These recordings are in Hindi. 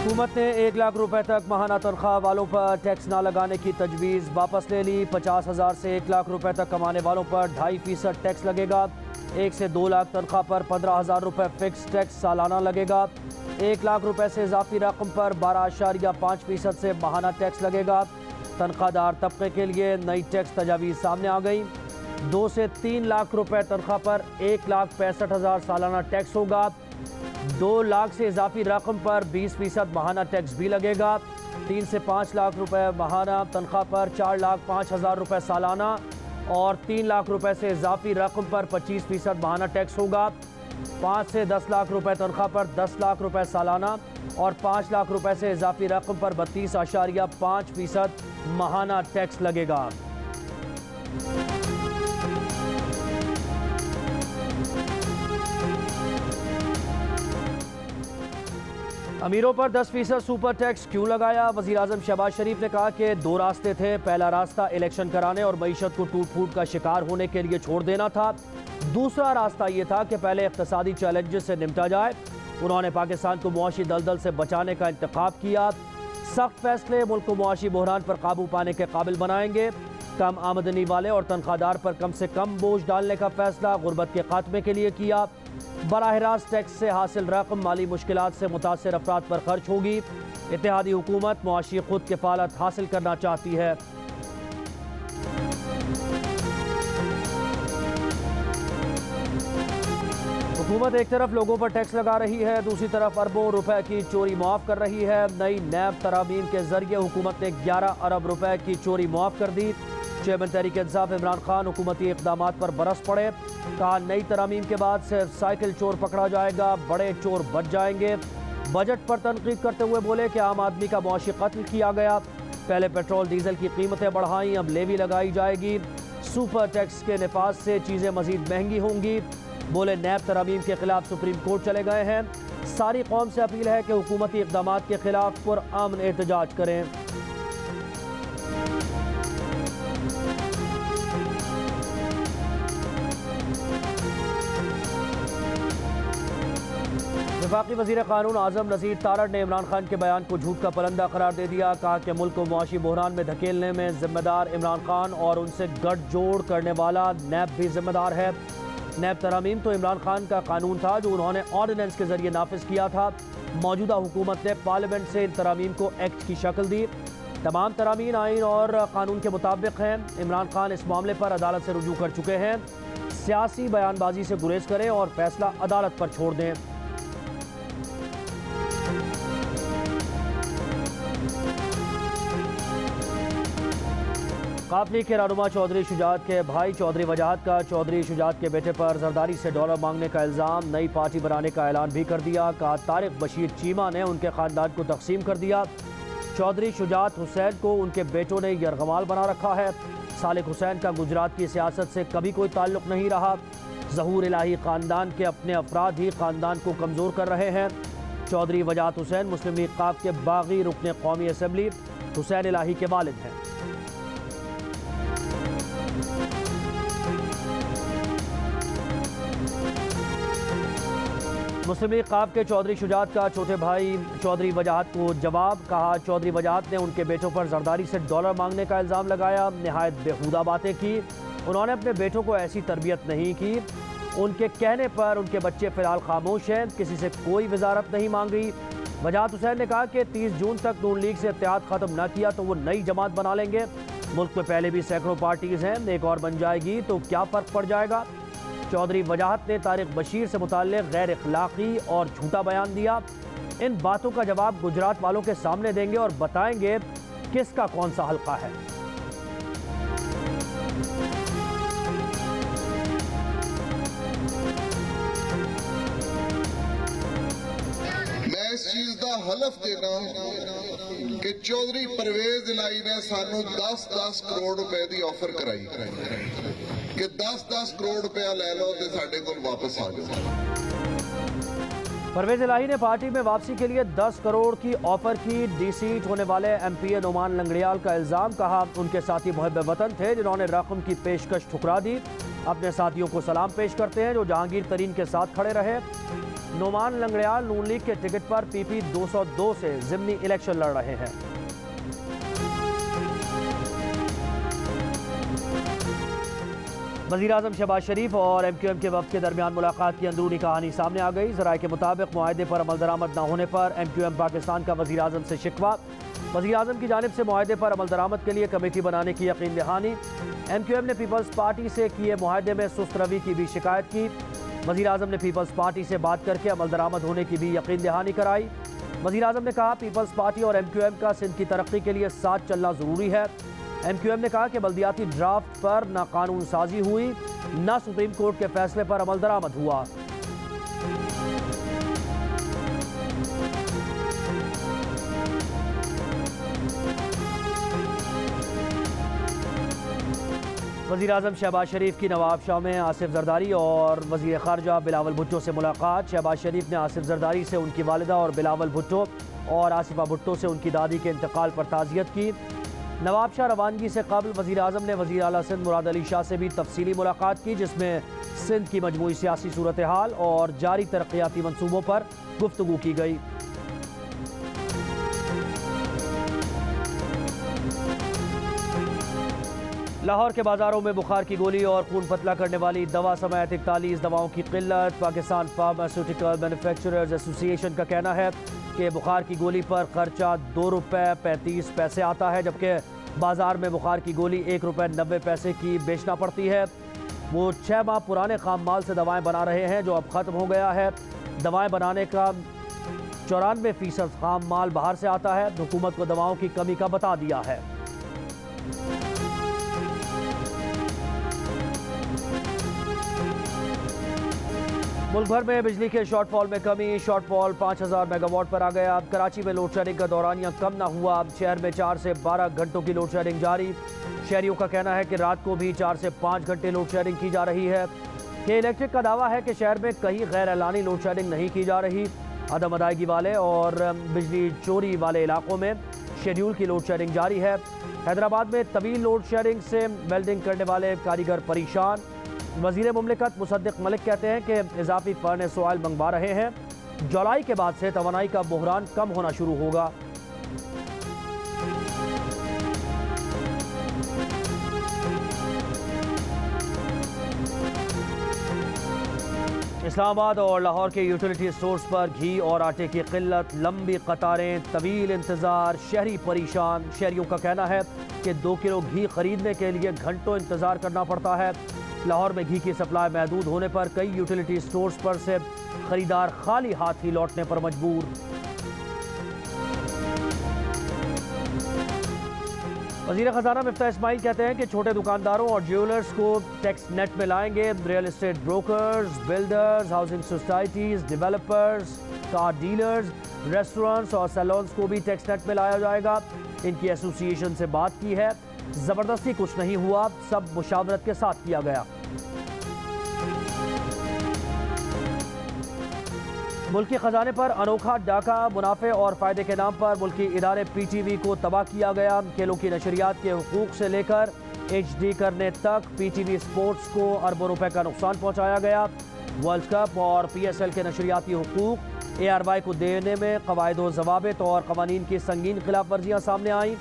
हुकूमत ने 1 लाख रुपए तक माहाना तनख्वाह वालों पर टैक्स ना लगाने की तजवीज़ वापस ले ली। 50,000 से 1 लाख रुपए तक कमाने वालों पर 2.5% टैक्स लगेगा। 1 से 2 लाख तनख्वाह पर 15,000 रुपए फिक्स टैक्स सालाना लगेगा। 1 लाख रुपए से इजाफी रकम पर 12.5% से माहाना टैक्स लगेगा। तनख्वाहदार तबके के लिए नई टैक्स तजावीज़ सामने आ गई। 2 से 3 लाख रुपए तनख्वाह पर 1,65,000 सालाना टैक्स होगा। 2 लाख से इजाफी रकम पर 20% माहाना टैक्स भी लगेगा। 3 से 5 लाख रुपए माहाना तनख्वाह पर 4,05,000 रुपए सालाना और 3 लाख रुपए से इजाफी रकम पर 25% माहाना टैक्स होगा। 5 से 10 लाख रुपए तनख्वाह पर 10 लाख रुपए सालाना और 5 लाख रुपए से इजाफी रकम पर 32.5% माहाना टैक्स लगेगा। अमीरों पर 10% सुपर टैक्स क्यों लगाया? वज़ीर आज़म शहबाज शरीफ ने कहा कि 2 रास्ते थे। पहला रास्ता इलेक्शन कराने और मईशत को टूट फूट का शिकार होने के लिए छोड़ देना था। दूसरा रास्ता ये था कि पहले इक़्तिसादी चैलेंजेस से निपटा जाए। उन्होंने पाकिस्तान को मुआशी दलदल से बचाने का इंतखाब किया। सख्त फैसले मुल्क को मुआशी बहरान पर काबू पाने के काबिल बनाएंगे। कम आमदनी वाले और तनख्वाहदार पर कम से कम बोझ डालने का फैसला गुर्बत के खात्मे के लिए किया। बराह रास्त टैक्स से हासिल रकम माली मुश्किलात से मुतासर अफराद पर खर्च होगी। इत्तेहादी हुकूमत मुआशी खुद किफालत हासिल करना चाहती है। हुकूमत एक तरफ लोगों पर टैक्स लगा रही है, दूसरी तरफ अरबों रुपए की चोरी मुआफ़ कर रही है। नई नैब तरामीम के जरिए हुकूमत ने 11 अरब रुपए की चोरी मुआफ़ कर दी। चेयरमैन तहरीक इंसाफ इमरान खान हुकूमती इक़दामात पर बरस पड़े। कहा नई तरामीम के बाद सिर्फ साइकिल चोर पकड़ा जाएगा, बड़े चोर बच जाएंगे। बजट पर तनकीद करते हुए बोले कि आम आदमी का मुआशी कत्ल किया गया। पहले पेट्रोल डीजल की कीमतें बढ़ाई, अब लेवी लगाई जाएगी। सुपर टैक्स के नफाज से चीज़ें मजीद महंगी होंगी। बोले नैब तरामीम के खिलाफ सुप्रीम कोर्ट चले गए हैं। सारी कौम से अपील है कि हुकूमती इक़दामात के खिलाफ पुरअमन एहतजाज करें। वफाकी वज़ीर क़ानून आज़म नज़ीर तारड़ ने इमरान खान के बयान को झूठ का पलंदा करार दे दिया। कहा कि मुल्क को मुआशी बहरान में धकेलने में जिम्मेदार इमरान खान और उनसे गठजोड़ करने वाला नैब भी जिम्मेदार है। नैब तरामीम तो इमरान खान का कानून था जो उन्होंने ऑर्डिनेंस के जरिए नाफिज किया था। मौजूदा हुकूमत ने पार्लियामेंट से इन तरामीम को एक्ट की शक्ल दी। तमाम तरामीम आइन और कानून के मुताबिक हैं। इमरान खान इस मामले पर अदालत से रुजू कर चुके हैं। सियासी बयानबाजी से गुरेज करें और फैसला अदालत पर छोड़ दें। काफली के रहनुमा चौधरी शुजात के भाई चौधरी वजाहत का चौधरी शुजात के बेटे पर जरदारी से डॉलर मांगने का इल्ज़ाम। नई पार्टी बनाने का ऐलान भी कर दिया। कहा तारिक बशीर चीमा ने उनके ख़ानदान को तकसीम कर दिया। चौधरी शुजात हुसैन को उनके बेटों ने यरगमाल बना रखा है। सालिक हुसैन का गुजरात की सियासत से कभी कोई ताल्लुक़ नहीं रहा। ज़हूर इलाही ख़ानदान के अपने अफराद ही ख़ानदान को कमज़ोर कर रहे हैं। चौधरी वजाहत हुसैन मुस्लिम लीग क़ाब के बागी रुकन कौमी असम्बली हुसैन इलाही के वालिद हैं। मुस्लिम लीग क़ाब के चौधरी शुजात का छोटे भाई चौधरी वजाहत को जवाब। कहा चौधरी वजाहत ने उनके बेटों पर जरदारी से डॉलर मांगने का इल्ज़ाम लगाया। नहायत बेहुदा बातें की। उन्होंने अपने बेटों को ऐसी तरबियत नहीं की। उनके कहने पर उनके बच्चे फ़िलहाल खामोश हैं, किसी से कोई वजारत नहीं मांगी। वजाहत हुसैन ने कहा कि 30 जून तक नून लीग से इत्तेहाद ख़त्म न किया तो वो नई जमात बना लेंगे। मुल्क में पहले भी सैकड़ों पार्टीज़ हैं, एक और बन जाएगी तो क्या फ़र्क पड़ जाएगा। चौधरी वजाहत ने तारिक बशीर से मुताल्लिक़ गैर इखलाक़ी और झूठा बयान दिया। इन बातों का जवाब गुजरात वालों के सामने देंगे और बताएंगे किसका कौन सा हल्का है। मैं इस चीज का हलफ देना कि चौधरी परवेज इलाही ने सानू 10-10 करोड़ रुपए की ऑफर कराई कि 10-10 करोड़ रुपया ले लो तो साढ़े को वापस आ जाओ। परवेज इलाही ने पार्टी में वापसी के लिए 10 करोड़ की ऑफर की। डीसीट होने वाले एमपीए नोमान लंगड़ियाल का इल्जाम। कहा उनके साथी मुहब्ब वतन थे जिन्होंने रकम की पेशकश ठुकरा दी। अपने साथियों को सलाम पेश करते हैं जो जहांगीर तरीन के साथ खड़े रहे। नोमान लंगड़ियाल नून लीग के टिकट पर पीपी 202 से जिमनी इलेक्शन लड़ रहे हैं। वज़ीर-ए-आज़म शहबाज शरीफ और MQM के वफ़द के दरमियान मुलाकात की अंदरूनी कहानी सामने आ गई। ज़राए के मुताबिक मुआहदे पर अमल दरामद न होने पर MQM पाकिस्तान का वज़ीर-ए-आज़म से शिकवा। वज़ीर-ए-आज़म की जानिब से मुआहदे पर अमल दरामद के लिए कमेटी बनाने की यकीन दहानी। MQM ने पीपल्स पार्टी से किए मुआहदे में सुस्त रवी की भी शिकायत की। वज़ीर-ए-आज़म ने पीपल्स पार्टी से बात करके अमल दरामद होने की भी यकीन दहानी कराई। वज़ीर-ए-आज़म ने कहा पीपल्स पार्टी और MQM का सिंध की तरक्की के लिए साथ चलना ज़रूरी है। MQM ने कहा कि बल्दियाती ड्राफ्ट पर न कानून साजी हुई न सुप्रीम कोर्ट के फैसले पर अमल दरामद हुआ। वज़ीर-ए-आज़म शहबाज शरीफ की नवाब शाह में आसिफ जरदारी और वज़ीर ख़ारजा बिलावल भुट्टो से मुलाकात। शहबाज शरीफ ने आसिफ जरदारी से उनकी वालिदा और बिलावल भुट्टो और आसिफा भुट्टो से उनकी दादी के इंतकाल पर ताज़ियत की। नवाब शाह रवानगी से कबल वज़ीर-ए-आज़म ने वज़ीर आला सिंध मुराद अली शाह से भी तफसीली मुलाकात की, जिसमें सिंध की मजमूई सियासी सूरत हाल और जारी तरक्याती मनसूबों पर गुफ्तगू की गई। लाहौर के बाज़ारों में बुखार की गोली और खून पतला करने वाली दवा समेत 41 दवाओं की किल्लत। पाकिस्तान फार्मास्यूटिकल मैन्युफैक्चरर्स एसोसिएशन का कहना है कि बुखार की गोली पर खर्चा ₹2.35 आता है, जबकि बाज़ार में बुखार की गोली ₹1.90 की बेचना पड़ती है। वो 6 माह पुराने खाम माल से दवाएं बना रहे हैं जो अब ख़त्म हो गया है। दवाएं बनाने का 94% खाम माल बाहर से आता है। हुकूमत को दवाओं की कमी का बता दिया है। मुल्क भर में बिजली के शॉर्टफॉल में कमी। शॉर्टफॉल 5000 मेगावाट पर आ गया। अब कराची में लोड शेडिंग का दौरानिया कम ना हुआ। अब शहर में 4 से 12 घंटों की लोड शेडिंग जारी। शहरियों का कहना है कि रात को भी 4 से 5 घंटे लोड शेडिंग की जा रही है। के इलेक्ट्रिक का दावा है कि शहर में कहीं गैर एलानी लोड शेडिंग नहीं की जा रही। अदम अदायगी वाले और बिजली चोरी वाले इलाकों में शेड्यूल की लोड शेडिंग जारी है। हैदराबाद में तवील लोड शेडिंग से वेल्डिंग करने वाले कारीगर परेशान। वज़ीर मुमलिकत मुसद्दिक मलिक कहते हैं कि इजाफी फर्नेस ऑयल मंगवा रहे हैं। जुलाई के बाद से तवानाई का बहरान कम होना शुरू होगा। इस्लामाबाद और लाहौर के यूटिलिटी स्टोर्स पर घी और आटे की किल्लत, लंबी कतारें, तवील इंतज़ार, शहरी परेशान। शहरियों का कहना है कि 2 किलो घी खरीदने के लिए घंटों इंतज़ार करना पड़ता है। लाहौर में घी की सप्लाई महदूद होने पर कई यूटिलिटी स्टोर्स पर से खरीदार खाली हाथ ही लौटने पर मजबूर। वज़ीर ख़ज़ाना मिफ्ता इस्माइल कहते हैं कि छोटे दुकानदारों और ज्वेलर्स को टैक्स नेट में लाएंगे। Real estate brokers, builders, housing societies, developers, car dealers, restaurants और सैलून्स को भी टैक्स नेट में लाया जाएगा। इनकी एसोसिएशन से बात की है। ज़बरदस्ती कुछ नहीं हुआ, सब मुशावरत के साथ किया गया। मुल्की खजाने पर अनोखा डाका। मुनाफे और फ़ायदे के नाम पर मुल्की इदारे PTV को तबाह किया गया। खेलों की नशरियात के हुकूक से लेकर HD करने तक PTV स्पोर्ट्स को अरबों रुपए का नुकसान पहुँचाया गया। वर्ल्ड कप और PSL के नशरियाती हुकूक ARY को देने में कवायद व ज़वाबित और कवानीन की संगीन खिलाफ वर्जियाँ सामने आईं।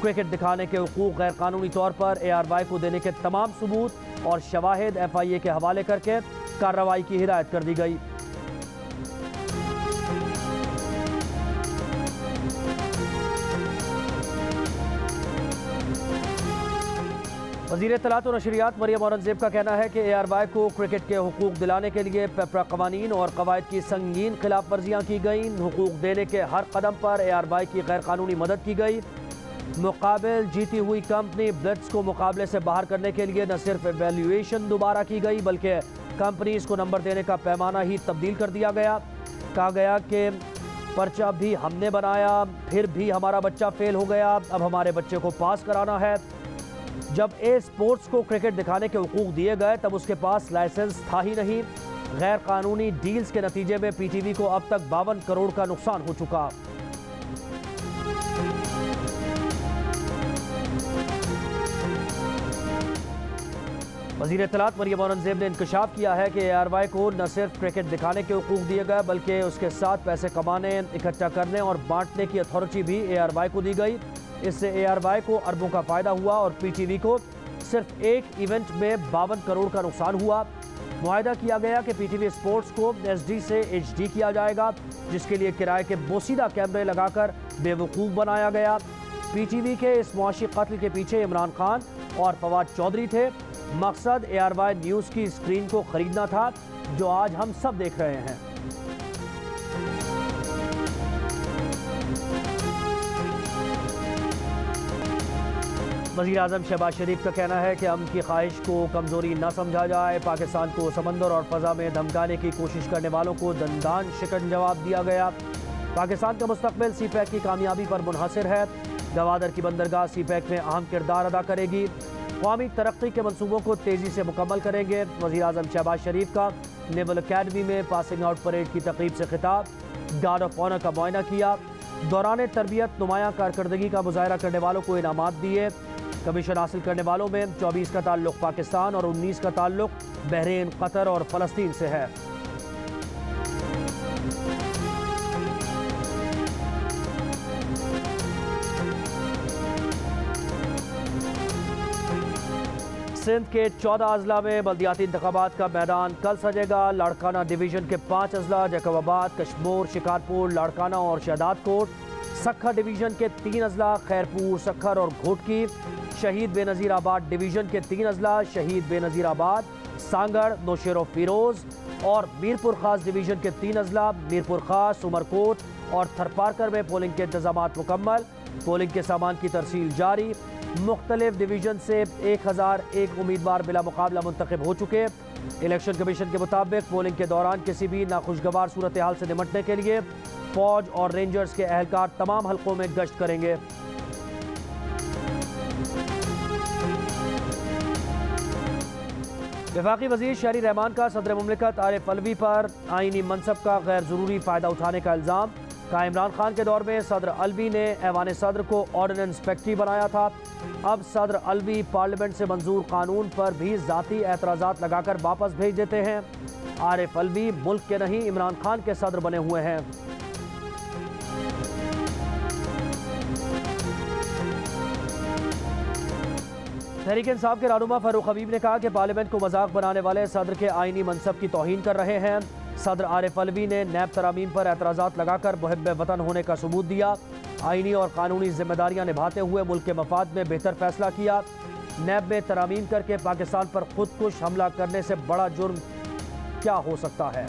क्रिकेट दिखाने के हुकूक गैर कानूनी तौर पर ARY को देने के तमाम सबूत और शवाहिद FIA के हवाले करके कार्रवाई की हिदायत कर दी गई। वज़ीर इत्तलात और नशरियात मरियम औरंगज़ेब का कहना है कि ARY को क्रिकेट के हुकूक दिलाने के लिए पेपरा कवानीन और कवायद की संगीन खिलाफ वर्जियाँ की गई। हुकूक देने के हर कदम पर ARY की गैर कानूनी मदद की गई। मुकाबिल जीती हुई कंपनी ब्लिट्स को मुकाबले से बाहर करने के लिए न सिर्फ एवेल्यूएशन दोबारा की गई बल्कि कंपनीज को नंबर देने का पैमाना ही तब्दील कर दिया गया। कहा गया कि पर्चा भी हमने बनाया, फिर भी हमारा बच्चा फेल हो गया, अब हमारे बच्चे को पास कराना है। जब स्पोर्ट्स को क्रिकेट दिखाने के हुकूक दिए गए तब उसके पास लाइसेंस था ही नहीं। गैर कानूनी डील्स के नतीजे में PTV को अब तक 52 करोड़ का नुकसान हो चुका। वज़ीर इत्तलात मरियम औरंगज़ेब ने इंकशाफ किया है कि ARY को न सिर्फ क्रिकेट दिखाने के हुकूक दिए गए बल्कि उसके साथ पैसे कमाने, इकट्ठा करने और बांटने की अथॉरिटी भी ARY को दी गई। इससे ARY को अरबों का फ़ायदा हुआ और PTV को सिर्फ एक इवेंट में 52 करोड़ का नुकसान हुआ। मुआहदा किया गया कि PTV स्पोर्ट्स को SD से HD किया जाएगा, जिसके लिए किराए के बोसीदा कैमरे लगाकर बेवकूफ़ बनाया गया। PTV के इस मुआशी कत्ल के पीछे इमरान खान और फवाद चौधरी थे। मकसद ARY न्यूज़ की स्क्रीन को खरीदना था, जो आज हम सब देख रहे हैं। वज़ीर आज़म शहबाज शरीफ का कहना है कि अमन की ख्वाहिश को कमज़ोरी न समझा जाए। पाकिस्तान को समंदर और फ़ज़ा में धमकाने की कोशिश करने वालों को दंदान शिकन जवाब दिया गया। पाकिस्तान का मुस्तकबिल CPEC की कामयाबी पर मुनहसर है। गवादर की बंदरगाह CPEC में अहम किरदार अदा करेगी। कौमी तरक्की के मनसूबों को तेज़ी से मुकम्मल करेंगे। वज़ीर आज़म शहबाज शरीफ का नेवल अकेडमी में पासिंग आउट परेड की तकरीब से खिताब। गार्ड ऑफ ऑनर का मुआयना किया। दौरान तरबियत नुमाया कारकर्दगी का मुजाहरा करने वालों को इनामात दिए। कमीशन हासिल करने वालों में 24 का ताल्लुक पाकिस्तान और 19 का ताल्लुक बहरीन, कतर और फ़लस्तीन से है। सिंध के 14 अजला में बल्दियाती इंतखाबात का मैदान कल सजेगा। लाड़काना डिवीज़न के 5 अजला जैकबाबाद, कश्मोर, शिकारपुर, लाड़काना और शहदाद कोट। सक्खर डिवीज़न के 3 अजला खैरपुर, सक्खर और घोटकी। शहीद बेनज़ीर आबाद डिवीज़न के 3 अजला शहीद बेनज़ीर आबाद, सांगड़, नौशेरो फिरोज़ और मीरपुर खास डिवीज़न के 3 अजला मीरपुर खास, उमरकोट और थरपारकर में पोलिंग के इंतजामात मुकम्मल। पोलिंग के सामान की तरसील जारी। मुख्तलिफ डिवीज़न से 1001 उम्मीदवार बिला मुकाबला मुंतखब हो चुके। इलेक्शन कमीशन के मुताबिक पोलिंग के दौरान किसी भी नाखुशगवार सूरत हाल से निपटने के लिए फौज और रेंजर्स के अहलकार तमाम हलकों में गश्त करेंगे। वफाकी वज़ीर शहरी रहमान का सदर मुमलिकत आरिफ अलवी पर आईनी मनसब का गैर ज़रूरी फ़ायदा उठाने का इल्ज़ाम। का इमरान खान के दौर में सदर अलवी ने ऐवान सदर को ऑर्डिनेंस फैक्ट्री बनाया था। अब सदर अलवी पार्लियामेंट से मंजूर कानून पर भी ज़ाती एतराज़ात लगाकर वापस भेज देते हैं। आरिफ अलवी मुल्क के नहीं इमरान खान के सदर बने हुए हैं। तहरीक इंसाफ के रहनुमा फारूक हबीब ने कहा कि पार्लियामेंट को मजाक बनाने वाले सदर के आईनी मनसब की तौहीन कर रहे हैं। सदर आरिफ अलवी ने नैब तरामीम पर एतराज़ात लगाकर मुहिब्ब वतन होने का सबूत दिया। आईनी और कानूनी जिम्मेदारियां निभाते हुए मुल्क के मफाद में बेहतर फैसला किया। नैब में तरामीम करके पाकिस्तान पर खुदकुश हमला करने से बड़ा जुर्म क्या हो सकता है।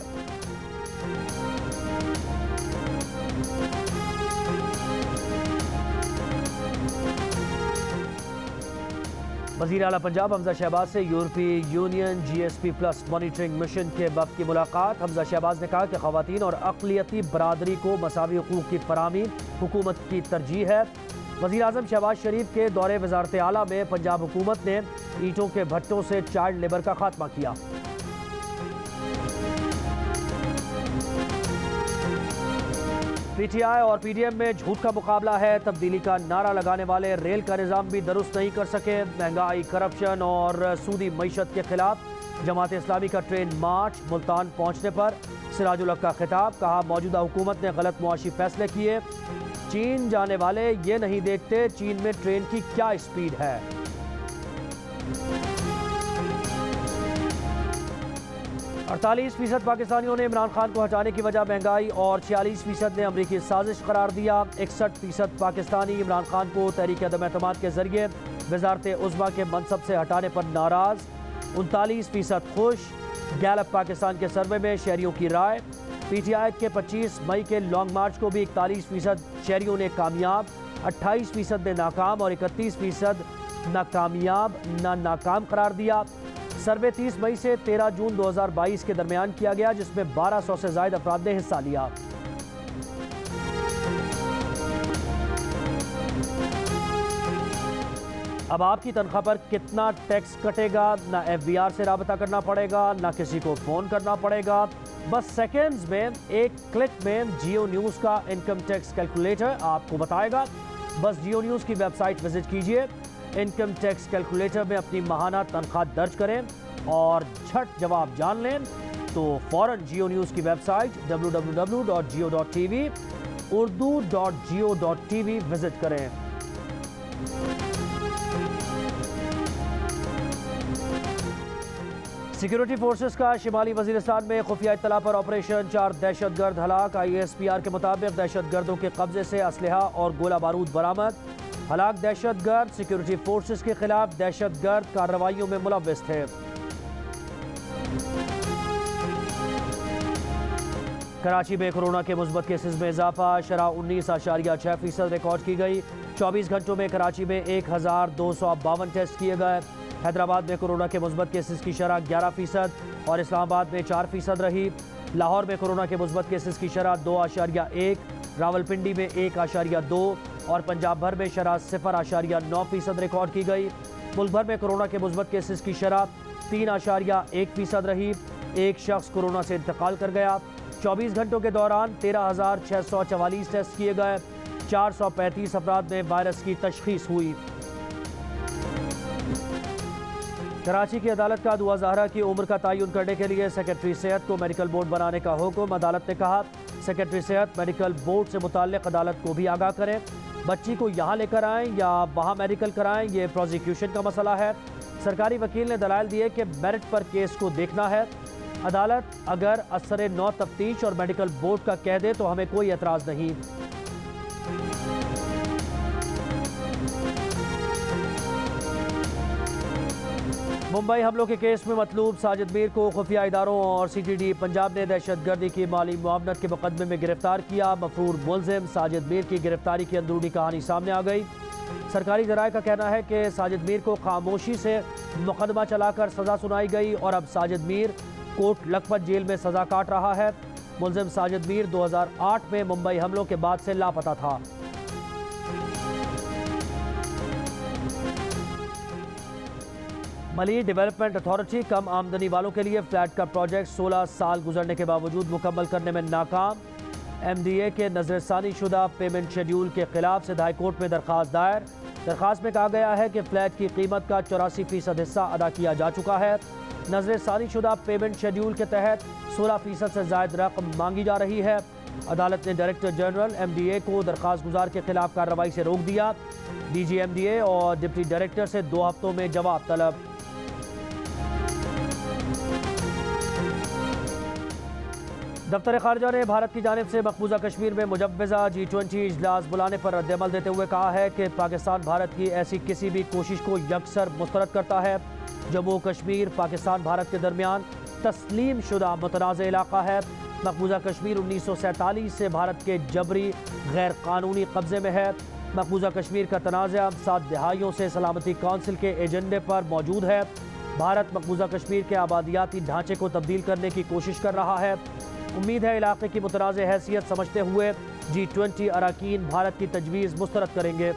वज़ीर आला पंजाब हमजा शहबाज से यूरोपीय यूनियन GSP+ मॉनिटरिंग मिशन के वफ़द की मुलाकात। हमजा शहबाज ने कहा कि ख़वातीन और अक़लियती बरादरी को मसावी हुकूक़ की फराहमी हुकूमत की तरजीह है। वज़ीर आज़म शहबाज शरीफ के दौरे वज़ारत आला में पंजाब हुकूमत ने ईंटों के भट्टों से चाइल्ड लेबर का खात्मा किया। PTI और PDM में झूठ का मुकाबला है। तब्दीली का नारा लगाने वाले रेल का निज़ाम भी दुरुस्त नहीं कर सके। महंगाई, करप्शन और सूदी मईशत के खिलाफ जमात इस्लामी का ट्रेन मार्च। मुल्तान पहुंचने पर सिराजुल हक का खिताब। कहा मौजूदा हुकूमत ने गलत मुआशी फैसले किए। चीन जाने वाले ये नहीं देखते चीन में ट्रेन की क्या स्पीड है। 48% पाकिस्तानियों ने इमरान खान को हटाने की वजह महंगाई और 46% ने अमरीकी साजिश करार दिया। 61% पाकिस्तानी इमरान खान को तहरीक अदम एतमाद के जरिए वजारत उज़्मा के मनसब से हटाने पर नाराज़। 39% खुश। गैलप पाकिस्तान के सर्वे में शहरियों की राय। PTI के 25 मई के लॉन्ग मार्च को भी 41% शहरियों ने कामयाब, 28% ने नाकाम और 31% नाकामयाब नाकाम करार दिया। सर्वे 30 मई से 13 जून 2022 के दरमियान किया गया, जिसमें 1200 से ज़ायद अफराद ने हिस्सा लिया। अब आपकी तनख्वाह पर कितना टैक्स कटेगा, ना FBR से राबता करना पड़ेगा, ना किसी को फ़ोन करना पड़ेगा। बस सेकेंड्स में एक क्लिक में जियो न्यूज़ का इनकम टैक्स कैलकुलेटर आपको बताएगा। बस जियो न्यूज़ की वेबसाइट विजिट कीजिए। इनकम टैक्स कैलकुलेटर में अपनी माहाना तनख्वाह दर्ज करें। और झट जवाब जान लें तो फौरन जियो न्यूज़ की वेबसाइट www.geo.tv urdu.geo.tv विजिट करें। सिक्योरिटी फोर्सेस का शिमाली वजीरिस्तान में खुफिया इत्तला पर ऑपरेशन, 4 दहशतगर्द हलाक। ISPR के मुताबिक दहशतगर्दों के कब्जे से असलहा और गोला बारूद बरामद। हलाक दहशतगर्द सिक्योरिटी फोर्सेस के खिलाफ दहशतगर्द कार्रवाइयों में मुलव्विस थे। कराची में कोरोना के मुस्बत केसेस में इजाफा, शरह 19.6% रिकॉर्ड की गई। 24 घंटों में कराची में 1252 टेस्ट किए गए। हैदराबाद में कोरोना के मुस्बत केसेस की शरह 11% और इस्लामाबाद में 4% रही। लाहौर में कोरोना के मुस्बत केसेस की शरह 2.1, रावलपिंडी में 1.2 और पंजाब भर में शरह 0.9% रिकॉर्ड की गई। मुल्क भर में कोरोना के मुस्बत केसेस की शरह 3.1% रही। एक शख्स कोरोना से इंतकाल कर गया। 24 घंटों के दौरान 13,644 टेस्ट किए गए। 435 अफराद में वायरस की तशखीस हुई। कराची की अदालत का दुआ ज़हरा की उम्र का तयन करने के लिए सेक्रेटरी सेहत को मेडिकल बोर्ड बनाने का हुक्म। अदालत ने कहा सेक्रेटरी सेहत मेडिकल बोर्ड से मुताल्लिक अदालत को भी आगाह करें। बच्ची को यहाँ लेकर आएँ या वहाँ मेडिकल कराएं, ये प्रोसिक्यूशन का मसला है। सरकारी वकील ने दलाइल दिए कि मेरिट पर केस को देखना है। अदालत अगर असर नौ तफ्तीश और मेडिकल बोर्ड का कह दे तो हमें कोई एतराज़ नहीं। मुंबई हमलों के केस में मतलूब साजिद मीर को खुफिया इदारों और CTD पंजाब ने दहशतगर्दी की माली मुआवनत के मुकदमे में गिरफ्तार किया। मफरूर मुलजिम साजिद मीर की गिरफ्तारी की अंदरूनी कहानी सामने आ गई। सरकारी जराये का कहना है कि साजिद मीर को खामोशी से मुकदमा चलाकर सजा सुनाई गई और अब साजिद मीर कोट लखपत जेल में सजा काट रहा है। मुलजिम साजिद मीर 2008 में मुंबई हमलों के बाद से लापता था। मली डेवलपमेंट अथॉरिटी कम आमदनी वालों के लिए फ्लैट का प्रोजेक्ट 16 साल गुजरने के बावजूद मुकम्मल करने में नाकाम। MDA के नजरसानी शुदा पेमेंट शेड्यूल के खिलाफ से हाई कोर्ट में दरख्वास्त दायर। दरख्वास्त में कहा गया है कि फ्लैट की कीमत का 84% हिस्सा अदा किया जा चुका है। नजरसानी शुदा पेमेंट शेड्यूल के तहत 16% से ज़ायद रकम मांगी जा रही है। अदालत ने डायरेक्टर जनरल MDA को दरख्वास्त गुजार के खिलाफ कार्रवाई से रोक दिया। DG MDA और डिप्टी डायरेक्टर से 2 हफ्तों में जवाब तलब। दफ्तर खारजा ने भारत की जानिब से मकबूजा कश्मीर में मुजव्वज़ा G20 इजलास बुलाने पर रद्दअमल देते हुए कहा है कि पाकिस्तान भारत की ऐसी किसी भी कोशिश को यकसर मुस्तरद करता है। जम्मू कश्मीर पाकिस्तान भारत के दरमियान तस्लीम शुदा मुतनाज़ इलाका है। मकबूजा कश्मीर 1947 से भारत के जबरी गैर कानूनी कब्जे में है। मकबूजा कश्मीर का तनाज़ा 7 दहाइयों से सलामती कौंसिल के एजेंडे पर मौजूद है। भारत मकबूजा कश्मीर के आबादियाती ढांचे को तब्दील करने की कोशिश कर रहा है। उम्मीद है इलाके की मुतनाज़ हैसियत समझते हुए G20 अरकान भारत की तजवीज़ मुस्तरद करेंगे।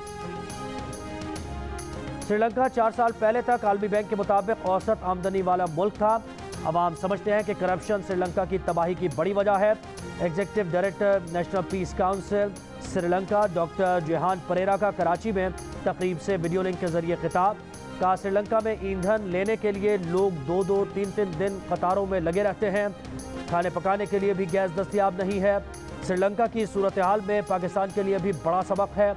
श्रीलंका 4 साल पहले तक आलमी बैंक के मुताबिक औसत आमदनी वाला मुल्क था। अवाम समझते हैं कि करप्शन श्रीलंका की तबाही की बड़ी वजह है। Executive director national peace council Sri Lanka doctor Jehan Perera का कराची में तकरीब से वीडियो लिंक के जरिए खिताब। कहा श्रीलंका में ईंधन लेने के लिए लोग 2-2, 3-3 दिन कतारों में लगे रहते हैं। खाने पकाने के लिए भी गैस दस्तयाब नहीं है। श्रीलंका की सूरत हाल में पाकिस्तान के लिए भी बड़ा सबक है।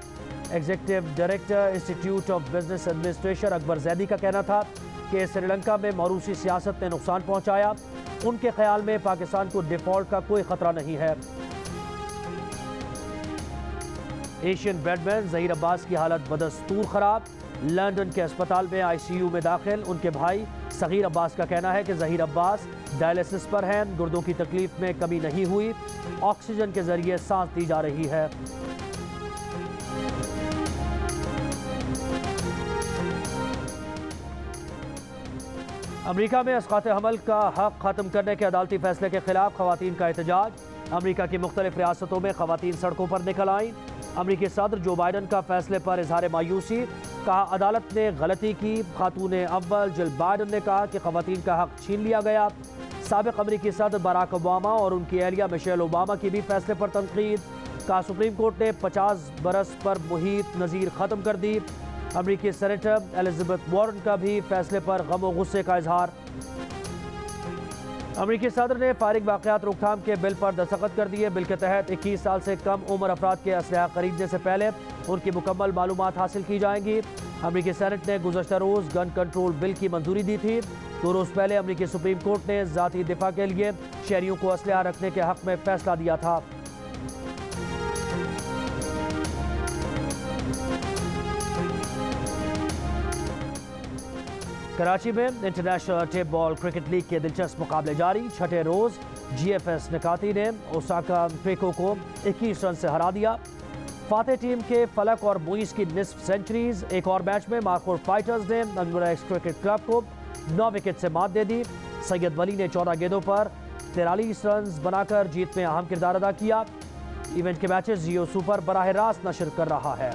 Executive director institute of business administration Akbar Zaidi का कहना था कि श्रीलंका में मौरूसी सियासत ने नुकसान पहुंचाया। उनके ख्याल में पाकिस्तान को डिफॉल्ट का कोई खतरा नहीं है। एशियन बैडमैन जहीर अब्बास की हालत बदस्तूर खराब। लंदन के अस्पताल में ICU में दाखिल। उनके भाई सगीर अब्बास का कहना है कि जहीर अब्बास डायलिसिस पर हैं। गुर्दों की तकलीफ में कमी नहीं हुई। ऑक्सीजन के जरिए सांस दी जा रही है। अमेरिका में अस्कात हमल का हक खत्म करने के अदालती फैसले के खिलाफ खवातीन का एहतजाज। अमेरिका की मुख्तलिफ रियासतों में खवातीन सड़कों पर निकल आईं। अमेरिकी सदर जो बाइडन का फैसले पर इजहार मायूसी। कहा अदालत ने गलती की। खातून अव्वल जिल बाइडन ने कहा कि खवातीन का हक छीन लिया गया। साबिक अमेरिकी सदर बराक ओबामा और उनकी एहलिया मिशेल ओबामा की भी फैसले पर तनकीद। कहा सुप्रीम कोर्ट ने 50 बरस पर मुहित नज़ीर ख़त्म कर दी। अमेरिकी सेनेटर एलिजाबेथ वारन का भी फैसले पर गम और गुस्से का इजहार। अमरीकी सदर ने फारिग वाक़यात रोकथाम के बिल पर दस्तखत कर दिए। बिल के तहत 21 साल से कम उम्र अफराद के असलहा खरीदने से पहले उनकी मुकम्मल मालूमात हासिल की जाएंगी। अमरीकी सेनेट ने गुज़श्ता रोज़ गन कंट्रोल बिल की मंजूरी दी थी। 2 रोज़ पहले अमरीकी सुप्रीम कोर्ट ने ज़ाती दिफा के लिए शहरियों को असलहा रखने के हक़ में फैसला दिया था। कराची में international tape ball cricket league के दिलचस्प मुकाबले जारी। छठे रोज GFS निकाती ने ओसाका ट्वेको को 21 रन से हरा दिया। फातेह टीम के फलक और मुइज की निस्फ सेंचुरीज। एक और मैच में माखोर फाइटर्स ने अनमुरा क्रिकेट क्लब को 9 विकेट से मात दे दी। सैयद वली ने 14 गेंदों पर 43 रन बनाकर जीत में अहम किरदार अदा किया। इवेंट के मैचेस जियो सुपर बराह रास्त नशर कर रहा है।